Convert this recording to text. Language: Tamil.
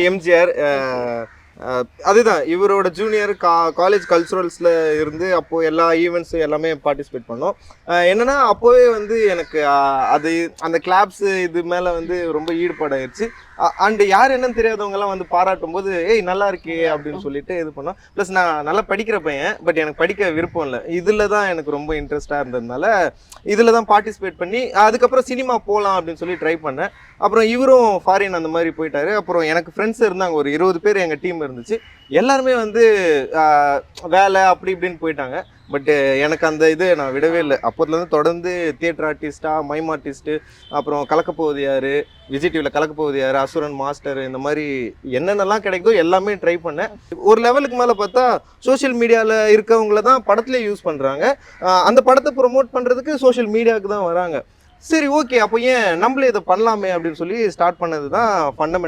எம்ஜிஆர் அதுதான் இவரோட ஜூனியர் காலேஜ் கல்ச்சுரல்ஸில் இருந்து அப்போது எல்லா ஈவெண்ட்ஸு எல்லாமே பார்ட்டிசிபேட் பண்ணோம். என்னென்னா அப்போவே வந்து எனக்கு அது அந்த கிளாப்ஸு இது மேலே வந்து ரொம்ப ஈடுபாடாயிருச்சு. அண்டு யார் என்னன்னு தெரியாதவங்கலாம் வந்து பாராட்டும் போது ஏய் நல்லா இருக்கே அப்படின்னு சொல்லிட்டு இது பண்ணோம். ப்ளஸ் நான் நல்லா படிக்கிற பையன், பட் எனக்கு படிக்க விருப்பம் இல்லை. இதில் தான் எனக்கு ரொம்ப இன்ட்ரெஸ்டாக இருந்ததுனால இதில் தான் பார்ட்டிசிபேட் பண்ணி அதுக்கப்புறம் சினிமா போகலாம் அப்படின்னு சொல்லி ட்ரை பண்ணேன். அப்புறம் இவரும் ஃபாரின் அந்த மாதிரி போயிட்டாரு. அப்புறம் எனக்கு ஃப்ரெண்ட்ஸ் இருந்தாங்க, ஒரு 20 பேர் எங்கள் டீம் இருந்துச்சு. எல்லாருமே வந்து வேலை அப்படி இப்படின்னு போயிட்டாங்க. பட்டு எனக்கு அந்த இது நான் விடவே இல்லை. அப்போதுலேருந்து தொடர்ந்து தியேட்டர் ஆர்டிஸ்ட்டாக, மைம் ஆர்டிஸ்ட்டு, அப்புறம் கலக்கப்போவது யார், விஜய் டிவியில் கலக்கப்போவது யார், அசுரன் மாஸ்டர், இந்த மாதிரி என்னென்னலாம் கிடைக்குதோ எல்லாமே ட்ரை பண்ணேன். ஒரு லெவலுக்கு மேலே பார்த்தா சோஷியல் மீடியாவில் இருக்கவங்கள தான் படத்துலேயே யூஸ் பண்ணுறாங்க. அந்த படத்தை ப்ரொமோட் பண்ணுறதுக்கு சோஷியல் மீடியாவுக்கு தான் வராங்க. சரி ஓகே, அப்போ ஏன் நம்மளே இதை பண்ணலாமே அப்படின்னு சொல்லி ஸ்டார்ட் பண்ணது தான் ஃபண்டமெண்டல்ஸ்.